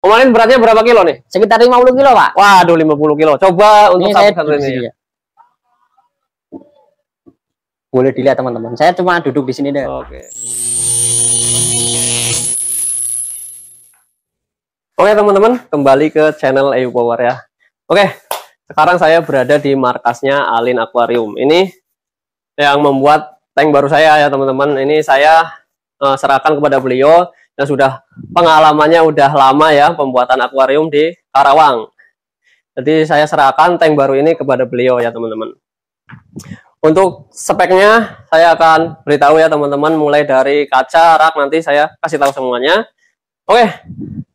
Om Alin beratnya berapa kilo nih? Sekitar 50 kilo, Pak. Waduh, 50 kilo. Coba untuk satu ini. Ya. Boleh dilihat teman-teman. Saya cuma duduk di sini deh. Oke. Oke teman-teman, kembali ke channel EU Power ya. Oke, sekarang saya berada di markasnya Alin Aquarium. Ini yang membuat tank baru saya ya teman-teman. Ini saya serahkan kepada beliau yang sudah pengalamannya udah lama ya pembuatan akuarium di Karawang. Jadi saya serahkan tank baru ini kepada beliau ya teman-teman. Untuk speknya saya akan beritahu ya teman-teman, mulai dari kaca, rak, nanti saya kasih tahu semuanya. Oke,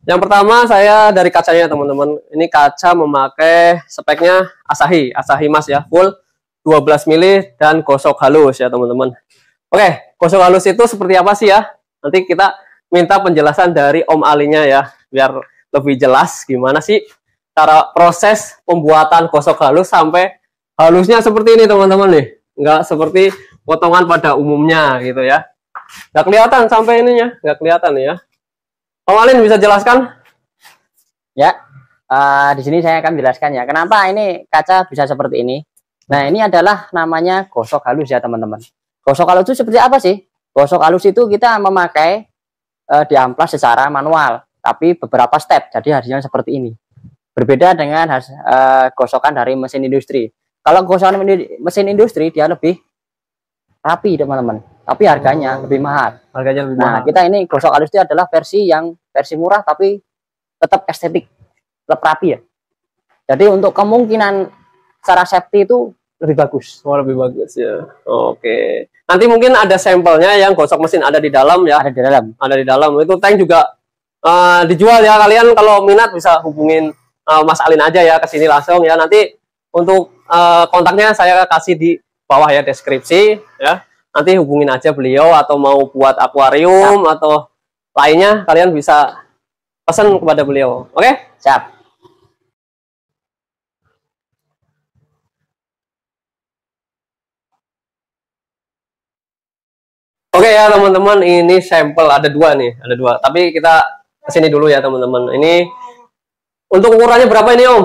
yang pertama saya dari kacanya teman-teman. Ini kaca memakai speknya Asahi Mas ya, full 12 mili dan gosok halus ya teman-teman. Oke, gosok halus itu seperti apa sih ya? Nanti kita minta penjelasan dari Om Alinya ya, biar lebih jelas gimana sih cara proses pembuatan gosok halus sampai halusnya seperti ini teman-teman nih. Nggak seperti potongan pada umumnya gitu ya. Nggak kelihatan sampai ininya, nggak kelihatan ya. Om Alin bisa jelaskan? Ya, di sini saya akan jelaskan ya. Kenapa ini kaca bisa seperti ini? Nah, ini adalah namanya gosok halus ya teman-teman. Gosok halus itu seperti apa sih? Gosok halus itu kita memakai diamplas secara manual, tapi beberapa step. Jadi hasilnya seperti ini. Berbeda dengan gosokan dari mesin industri. Kalau gosokan mesin industri dia lebih rapi teman-teman, tapi harganya lebih mahal. Harganya lebih mahal. Kita ini gosok halus itu adalah versi murah tapi tetap estetik, tetap rapi ya. Jadi untuk kemungkinan secara safety itu lebih bagus. Oh, lebih bagus ya. Oke. Nanti mungkin ada sampelnya yang gosok mesin ada di dalam ya. Ada di dalam. Ada di dalam. Itu tank juga dijual ya. Kalian kalau minat bisa hubungin Mas Alin aja ya, ke sini langsung ya. Nanti untuk kontaknya saya kasih di bawah ya, deskripsi ya. Nanti hubungin aja beliau, atau mau buat akuarium atau lainnya kalian bisa pesan kepada beliau. Oke? Siap. Oke ya teman-teman, ini sampel ada dua nih, ada dua. Tapi kita kesini dulu ya teman-teman. Ini untuk ukurannya berapa ini Om?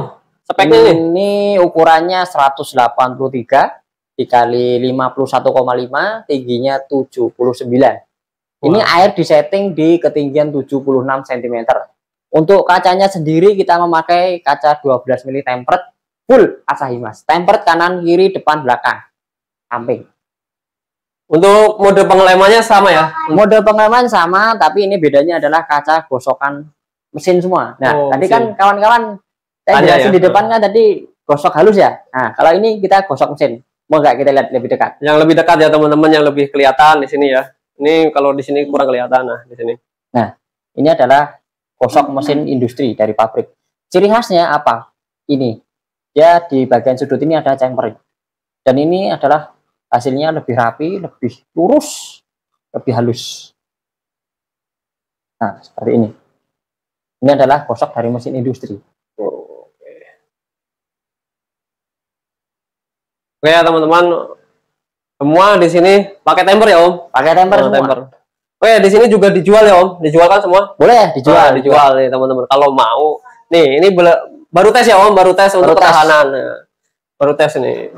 Speknya nih? Ini ukurannya 183 dikali 51,5, tingginya 79. Ini air disetting di ketinggian 76 cm. Untuk kacanya sendiri kita memakai kaca 12 mili tempered full Asahi Mas. Tempered kanan kiri depan belakang samping. Untuk mode pengelemannya sama ya? Mode pengeleman sama, tapi ini bedanya adalah kaca gosokan mesin semua. Nah, tadi kan kawan-kawan saya jelasin ya? Di depan kan tadi gosok halus ya. Nah, kalau ini kita gosok mesin. Mau nggak kita lihat lebih dekat? Yang lebih dekat ya teman-teman, yang lebih kelihatan di sini ya. Ini kalau di sini kurang kelihatan, nah di sini. Nah, ini adalah gosok mesin industri dari pabrik. Ciri khasnya apa? Ini. Ya, di bagian sudut ini ada chamfer. Dan ini adalah hasilnya lebih rapi, lebih lurus, lebih halus. Nah, seperti ini. Ini adalah gosok dari mesin industri. Oke ya teman-teman, semua di sini pakai temper ya Om? Pakai temper semua. Temper. Oke, di sini juga dijual ya Om? Dijual kan semua? Boleh, dijual. Nah, dijual nih teman-teman. Kalau mau, nih ini baru tes ya Om, baru tes untuk ketahanan. Nah, baru tes nih.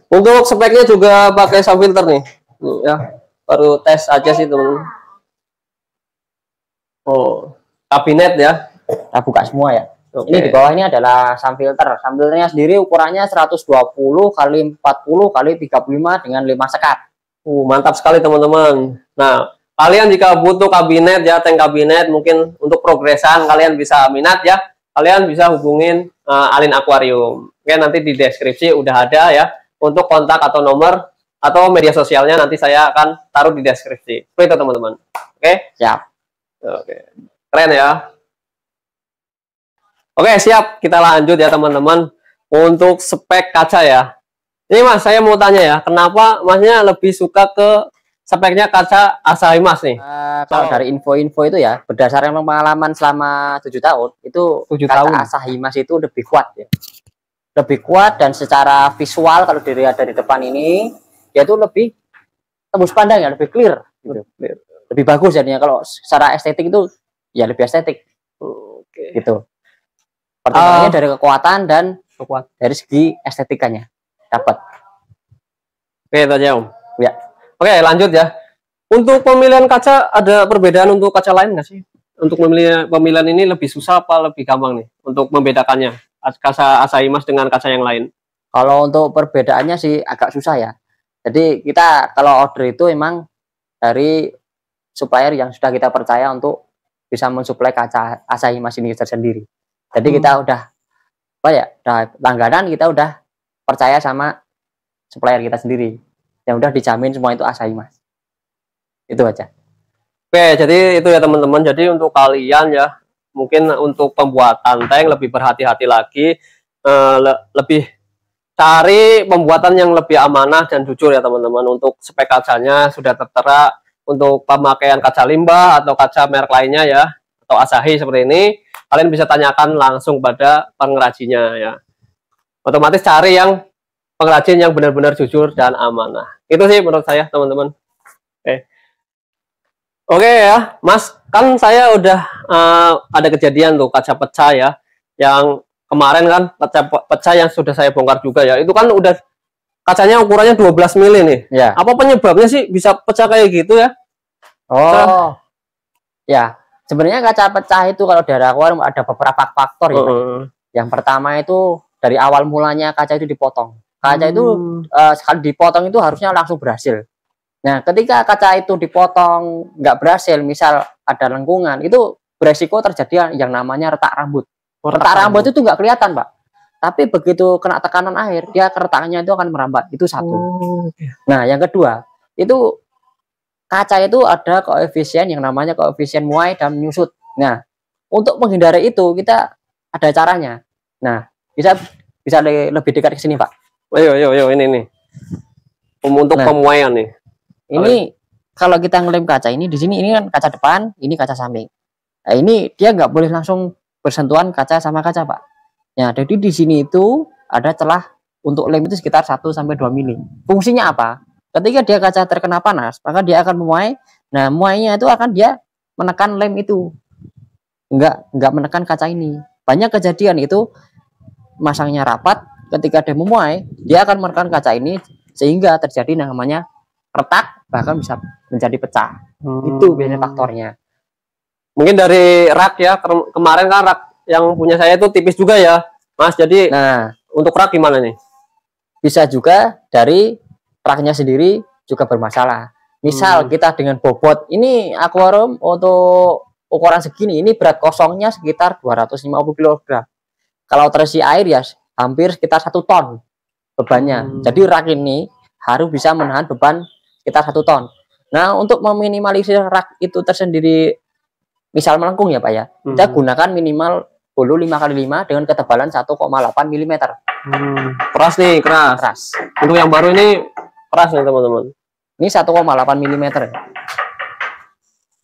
Untuk speknya juga pakai subfilter nih, ya. Baru tes aja sih teman-teman. Oh, kabinet ya? Kita buka semua ya. Ini di bawah ini adalah subfilter. Subfilternya sendiri ukurannya 120 kali 40 kali 35 dengan 5 sekat. Mantap sekali teman-teman. Nah, kalian jika butuh kabinet ya, tank kabinet mungkin untuk progresan, kalian bisa minat ya. Kalian bisa hubungin Alin Aquarium. Oke, nanti di deskripsi udah ada ya untuk kontak atau nomor atau media sosialnya, nanti saya akan taruh di deskripsi. Seperti itu teman-teman. Oke? Siap. Oke. Keren ya. Oke, siap. Kita lanjut ya teman-teman. Untuk spek kaca ya. Ini Mas, saya mau tanya ya, kenapa Masnya lebih suka ke speknya kaca Asahi Mas nih? Kalau dari info-info itu ya, berdasarkan pengalaman selama 7 tahun, itu 7 kaca tahun. Asahi Mas itu lebih kuat ya. Lebih kuat, dan secara visual kalau dilihat dari depan ini, dia itu lebih tembus pandang ya, lebih clear gitu. Lebih bagus jadinya. Kalau secara estetik itu ya lebih estetik. Gitu. Pertimbangannya dari kekuatan dan dari segi estetikanya dapat. Oke, itu aja Om. Ya. Oke, lanjut ya. Untuk pemilihan kaca ada perbedaan untuk kaca lain nggak sih? Untuk pemilihan ini lebih susah apa lebih gampang nih untuk membedakannya kaca Asahi Mas dengan kaca yang lain? Kalau untuk perbedaannya sih agak susah ya. Jadi kita kalau order itu emang dari supplier yang sudah kita percaya untuk bisa mensuplai kaca Asahi Mas ini tersendiri. Jadi kita udah apa ya, udah langganan, kita udah percaya sama supplier kita sendiri. Yang udah dijamin semua itu Asahi Mas. Itu aja. Oke, jadi itu ya teman-teman. Jadi untuk kalian ya, mungkin untuk pembuatan tank lebih berhati-hati lagi, lebih cari pembuatan yang lebih amanah dan jujur ya teman-teman. Untuk spek kacanya sudah tertera, untuk pemakaian kaca limbah atau kaca merek lainnya ya, atau Asahi seperti ini, kalian bisa tanyakan langsung pada pengrajinnya ya. Otomatis cari yang pengrajin yang benar-benar jujur dan amanah. Itu sih menurut saya teman-teman. Oke ya, Mas, kan saya udah ada kejadian tuh kaca pecah ya, yang kemarin kan kaca pecah yang sudah saya bongkar juga ya, itu kan udah kacanya ukurannya 12 mili nih. Ya. Apa penyebabnya sih bisa pecah kayak gitu ya? Oh, ya. Sebenarnya kaca pecah itu kalau dari akuarium ada beberapa faktor ya. Yang pertama itu dari awal mulanya kaca itu dipotong. Kaca itu sekali dipotong itu harusnya langsung berhasil. Nah, ketika kaca itu dipotong nggak berhasil, misal ada lengkungan, itu beresiko terjadi yang namanya retak rambut. Retak rambut itu nggak kelihatan, Pak. Tapi begitu kena tekanan air, dia keretakannya itu akan merambat. Itu satu. Nah, yang kedua, itu kaca itu ada koefisien yang namanya koefisien muai dan menyusut. Nah, untuk menghindari itu kita ada caranya. Nah, bisa lebih dekat ke sini, Pak. Ayo, ini nih. Untuk pemuaian nih. Ini kalau kita ngelem kaca ini di sini, ini kan kaca depan, ini kaca samping. Nah, ini dia nggak boleh langsung bersentuhan kaca sama kaca, Pak. Nah, jadi di sini itu ada celah untuk lem itu sekitar 1-2 mili. Fungsinya apa? Ketika dia kaca terkena panas, maka dia akan memuai. Nah, muainya itu akan dia menekan lem itu. Enggak menekan kaca ini. Banyak kejadian itu masangnya rapat, ketika dia memuai, dia akan menekan kaca ini sehingga terjadi namanya retak, bahkan bisa menjadi pecah. Itu biasanya faktornya. Mungkin dari rak ya, kemarin kan rak yang punya saya itu tipis juga ya, Mas. Jadi untuk rak gimana nih? Bisa juga dari raknya sendiri juga bermasalah. Misal kita dengan bobot, ini akuarium untuk ukuran segini, ini berat kosongnya sekitar 250 kg. Kalau terisi air ya hampir sekitar 1 ton bebannya. Jadi rak ini harus bisa menahan beban sekitar 1 ton. Nah, untuk meminimalisir rak itu tersendiri, misal melengkung ya Pak ya, kita gunakan minimal bulu 5x5 dengan ketebalan 1,8 mm. Keras nih, keras. Untuk yang baru ini keras nih teman-teman. Ini 1,8 mm.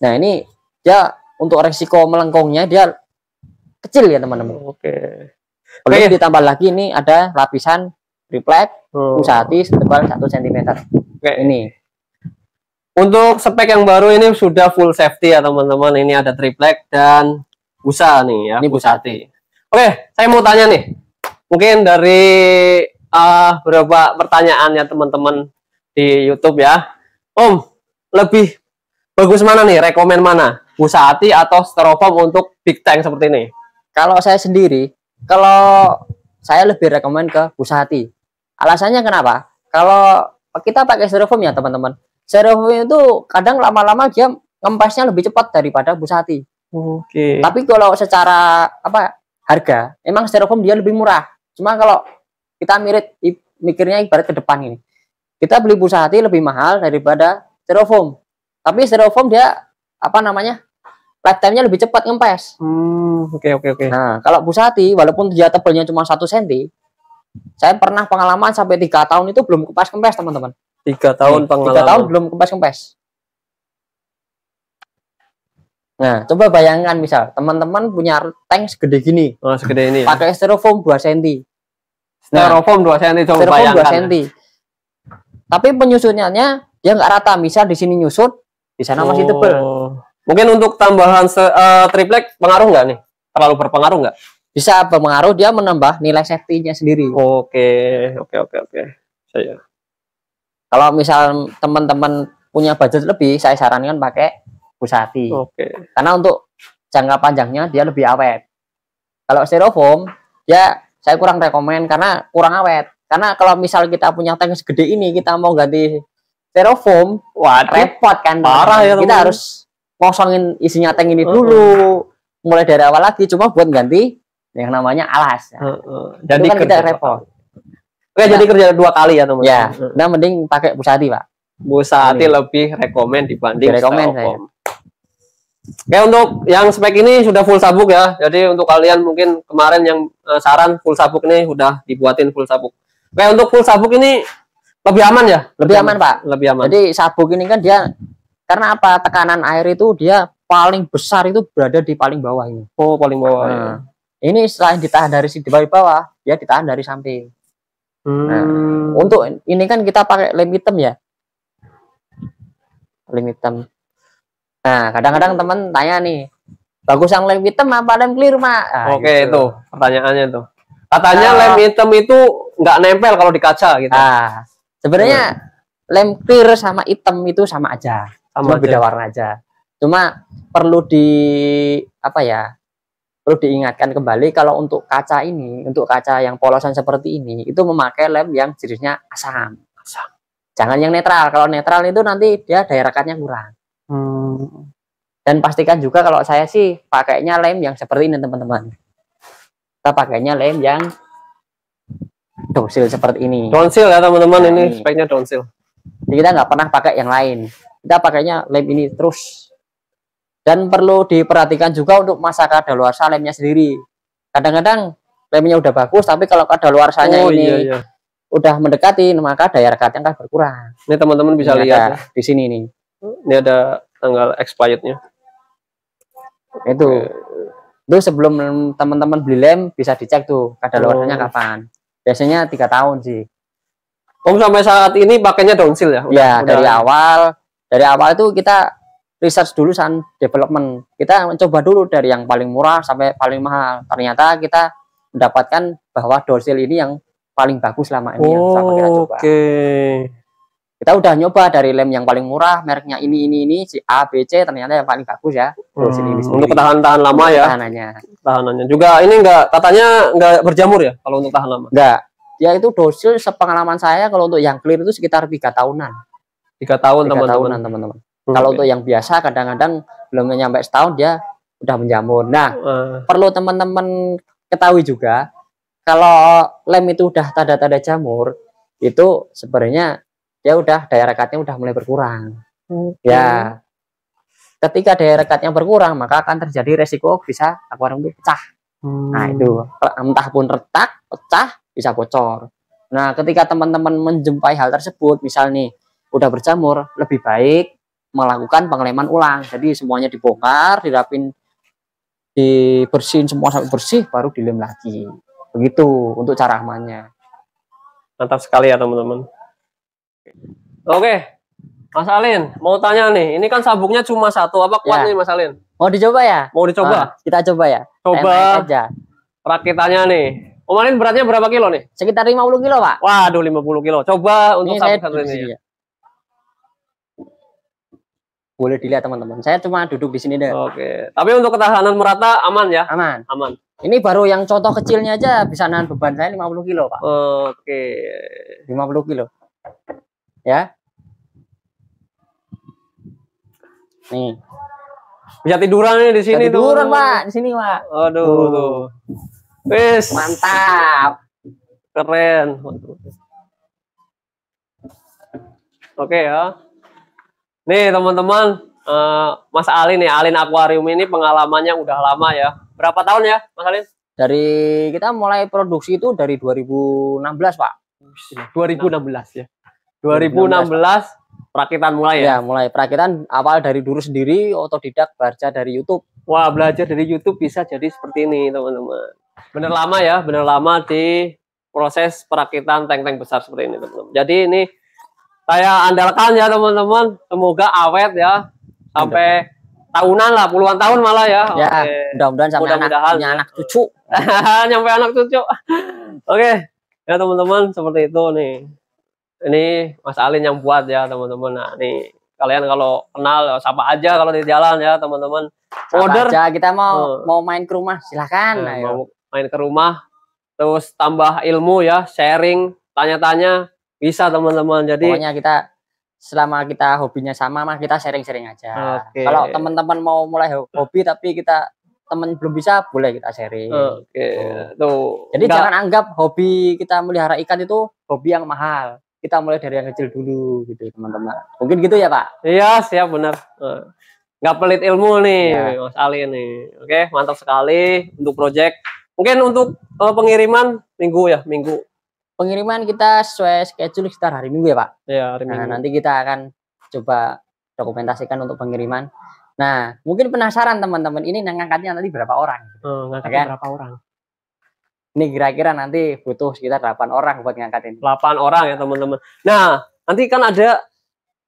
Nah, ini dia untuk resiko melengkungnya dia kecil ya teman-teman. Oke, ditambah lagi ini ada lapisan triplek pusati setebal 1 cm. Oke. Ini. Untuk spek yang baru ini sudah full safety ya teman-teman. Ini ada triplek dan busa nih ya. Ini busati. Oke, saya mau tanya nih. Mungkin dari beberapa pertanyaan ya teman-teman di YouTube ya. Om, lebih bagus mana nih? Rekomen mana? Busati atau styrofoam untuk big tank seperti ini? Kalau saya sendiri, kalau saya lebih rekomen ke busati. Alasannya kenapa? Kalau kita pakai styrofoam ya teman-teman, styrofoam itu kadang lama-lama dia ngempesnya lebih cepat daripada busati. Tapi kalau secara harga, emang styrofoam dia lebih murah. Cuma kalau kita mikirnya ibarat ke depan ini, kita beli busati lebih mahal daripada styrofoam. Tapi styrofoam dia lifetime-nya lebih cepat ngempes. Oke. Nah, kalau busati walaupun dia tebalnya cuma 1 cm, saya pernah pengalaman sampai 3 tahun itu belum kempes-kempes teman-teman. 3 tahun pengalaman. 3 tahun belum kempes-kempes. Nah, coba bayangkan misal teman-teman punya tank segede gini. Oh, segede ini. Pakai styrofoam 2 cm. Styrofoam 2 cm coba bayangkan. 2 cm. Tapi penyusunannya dia nggak rata. Misal di sini nyusut, di sana masih tebal. Mungkin untuk tambahan triplek pengaruh nggak nih? terlalu berpengaruh nggak? Bisa berpengaruh, dia menambah nilai safety-nya sendiri. Oke. Saya. Kalau misal teman-teman punya budget lebih, saya sarankan pakai Busati. Oke. Karena untuk jangka panjangnya dia lebih awet. Kalau styrofoam, ya saya kurang rekomen karena kurang awet. Karena kalau misal kita punya tank segede ini, kita mau ganti styrofoam, Wah, repot kan. parah ya, kita teman-teman. harus kosongin isinya tank ini dulu, mulai dari awal lagi, cuma buat ganti yang namanya alas. Jadi kan kita kerja repot. Oke, jadi kerja 2 kali ya teman-teman. Ya, nah mending pakai Busati, Pak. Busati lebih rekomen dibanding Rekomen saya. Styrofoam. Oke, untuk yang spek ini sudah full sabuk ya. Jadi untuk kalian mungkin kemarin yang saran full sabuk ini udah dibuatin full sabuk. Oke, untuk full sabuk ini lebih aman ya? Lebih aman, Pak. Lebih aman. Jadi sabuk ini kan dia karena apa? Tekanan air itu dia paling besar itu berada di paling bawah ini. Oh, paling bawah. Nah, Ya. ini selain ditahan dari sisi bawah, dia ditahan dari samping. Nah, untuk ini kan kita pakai lem hitam ya. Lem hitam. Nah, kadang-kadang teman tanya nih, bagus yang lem hitam apa lem clear, Mak? Nah, Oke, gitu. itu pertanyaannya tuh. Katanya lem hitam itu nggak nempel kalau di kaca gitu. Ah, sebenarnya lem clear sama hitam itu sama aja. Cuma Sama beda aja. warna aja. Cuma perlu perlu diingatkan kembali kalau untuk kaca ini, untuk kaca yang polosan seperti ini, itu memakai lem yang jenisnya asam. Jangan yang netral. Kalau netral itu nanti dia daya rekatnya kurang. Dan pastikan juga kalau saya sih pakainya lem yang seperti ini teman-teman. Kita pakainya lem yang downsil seperti ini. Downsil ya teman-teman, Nah, ini ini. speknya downsil. Jadi kita nggak pernah pakai yang lain. Kita pakainya lem ini terus. Dan perlu diperhatikan juga untuk masa kadaluarsa lemnya sendiri. Kadang-kadang lemnya udah bagus, tapi kalau kadaluarsanya ini udah mendekati, maka daya rekatnya akan berkurang. Ini teman-teman bisa Ini lihat ada di sini nih. Ini ada tanggal expirednya. Itu sebelum teman-teman beli lem bisa dicek tuh kadaluarsanya kapan. Biasanya 3 tahun sih. Om sampai saat ini pakainya downsil ya? Ya, dari awal itu kita research dulu saat development. Kita mencoba dulu dari yang paling murah sampai paling mahal. Ternyata kita mendapatkan bahwa downsil ini yang paling bagus selama ini yang selama kita coba. Kita udah nyoba dari lem yang paling murah, mereknya ini si A, B, C, ternyata yang paling bagus ya. Downsil ini sendiri. Untuk ketahanan lama ya. Tahanannya. Juga ini katanya enggak berjamur ya kalau untuk tahan lama. Enggak. Dia itu downsil sepengalaman saya kalau untuk yang clear itu sekitar 3 tahunan. 3 tahun teman-teman. Kalau untuk yang biasa kadang-kadang belum nyampe setahun dia udah menjamur. Nah, perlu teman-teman ketahui juga kalau lem itu udah tanda-tanda jamur itu sebenarnya dia udah daya rekatnya udah mulai berkurang. Ya, ketika daya rekatnya berkurang maka akan terjadi resiko bisa akuarium itu pecah. Nah itu entah pun retak, pecah, bisa bocor. Nah ketika teman-teman menjumpai hal tersebut, misal nih udah berjamur, lebih baik melakukan pengeleman ulang. Jadi semuanya dibongkar, dirapin, dibersihin semua sampai bersih, baru dilem lagi. Begitu untuk cara amannya. Mantap sekali ya teman-teman. Oke, Mas Alin, mau tanya nih, ini kan sabuknya cuma satu, apa kuat nih Mas Alin? Mau dicoba ya? Mau dicoba? Kita coba ya. Coba aja. Rakitannya nih. Om Alin beratnya berapa kilo nih? Sekitar 50 kilo, Pak. Waduh, 50 kilo. Coba untuk sabuk satu ini. Ya. Boleh dilihat teman-teman. Saya cuma duduk di sini deh. Oke. Tapi untuk ketahanan merata aman ya? Aman. Aman. Ini baru yang contoh kecilnya aja bisa nahan beban saya 50 kilo, Pak. Oke. 50 kilo. Ya. Nih. Bisa tiduran nih di sini tuh. Tiduran, Pak. Di sini, Pak. Aduh, tuh. Wis. Mantap. Keren. Oke ya. Nih teman-teman, Mas Alin nih, Alin Aquarium ini pengalamannya udah lama ya. Berapa tahun ya, Mas Alin? Dari kita mulai produksi itu dari 2016, Pak. 2016 ya. 2016 perakitan mulai ya? Ya, mulai perakitan awal dari dulu sendiri, otodidak belajar dari YouTube. Wah, belajar dari YouTube bisa jadi seperti ini, teman-teman. Bener lama ya, bener lama di proses perakitan tank-tank besar seperti ini, teman-teman. Jadi ini saya andalkan ya, teman-teman. Semoga awet ya, sampai tahunan lah, puluhan tahun malah ya. Ya, Oke. mudah-mudahan sampai Mudah-mudahan punya anak cucu. nyampe anak cucu. Oke, ya teman-teman, seperti itu nih. Ini Mas Alin yang buat ya teman-teman. Nah, nih kalian kalau kenal sapa aja kalau di jalan ya teman-teman. Order aja kita mau main ke rumah silahkan. mau main ke rumah, terus tambah ilmu ya, sharing, tanya-tanya bisa teman-teman. Jadi pokoknya kita selama kita hobinya sama mah kita sharing-sharing aja. Oke. Kalau teman-teman mau mulai hobi tapi kita teman belum bisa, boleh kita sharing. Oke. Tuh. Jadi jangan anggap hobi kita melihara ikan itu hobi yang mahal. Kita mulai dari yang kecil dulu gitu teman-teman. Mungkin gitu ya Pak? Iya siap benar. Nggak pelit ilmu nih Ya. Mas Ali nih. Oke mantap sekali untuk project. Mungkin untuk pengiriman minggu. Pengiriman kita sesuai schedule sekitar hari Minggu ya Pak? Ya hari Minggu. Nah nanti kita akan coba dokumentasikan untuk pengiriman. Nah mungkin penasaran teman-teman ini ngangkatnya nanti berapa orang? Ngangkatnya berapa orang? Ini kira-kira nanti butuh sekitar 8 orang buat ngangkatin. 8 orang ya teman-teman. Nah nanti kan ada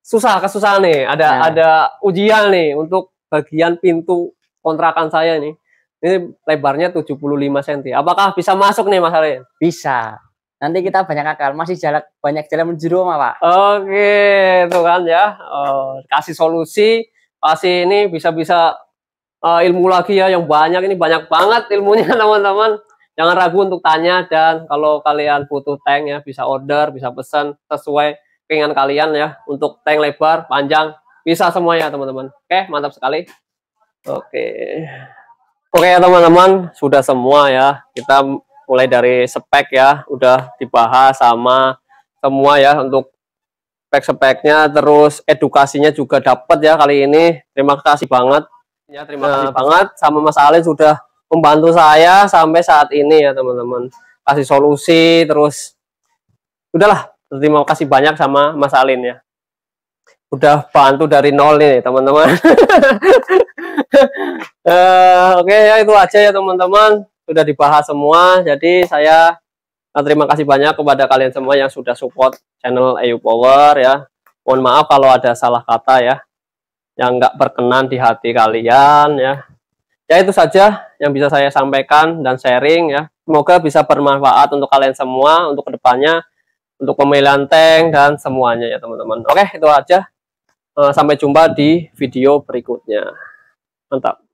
kesusahan nih. Ada ujian nih untuk bagian pintu kontrakan saya nih. Ini lebarnya 75 cm. Apakah bisa masuk nih Mas Alin? Bisa. Nanti kita banyak akal, masih banyak jalan menuju rumah Pak. Oke, itu kan ya. Kasih solusi, kasih ini bisa-bisa ilmu lagi ya yang banyak. Ini banyak banget ilmunya teman-teman. Jangan ragu untuk tanya, dan kalau kalian butuh tank ya bisa order, bisa pesan sesuai keinginan kalian ya. Untuk tank lebar, panjang, bisa semuanya teman-teman. Oke, mantap sekali. Oke ya teman-teman, sudah semua ya. Kita mulai dari spek ya, udah dibahas sama semua ya untuk spek-speknya, terus edukasinya juga dapat ya kali ini. Terima kasih banget ya, terima kasih banget sama Mas Alin sudah membantu saya sampai saat ini ya teman-teman. Kasih solusi, terus udahlah, terima kasih banyak sama Mas Alin ya. Udah bantu dari nol nih teman-teman. Oke ya, itu aja ya teman-teman. Sudah dibahas semua, jadi saya terima kasih banyak kepada kalian semua yang sudah support channel EU Power ya. Mohon maaf kalau ada salah kata ya, yang nggak berkenan di hati kalian ya. Ya itu saja yang bisa saya sampaikan dan sharing ya. Semoga bisa bermanfaat untuk kalian semua untuk kedepannya, untuk pemilihan tank dan semuanya ya teman-teman. Oke, itu aja. Sampai jumpa di video berikutnya. Mantap.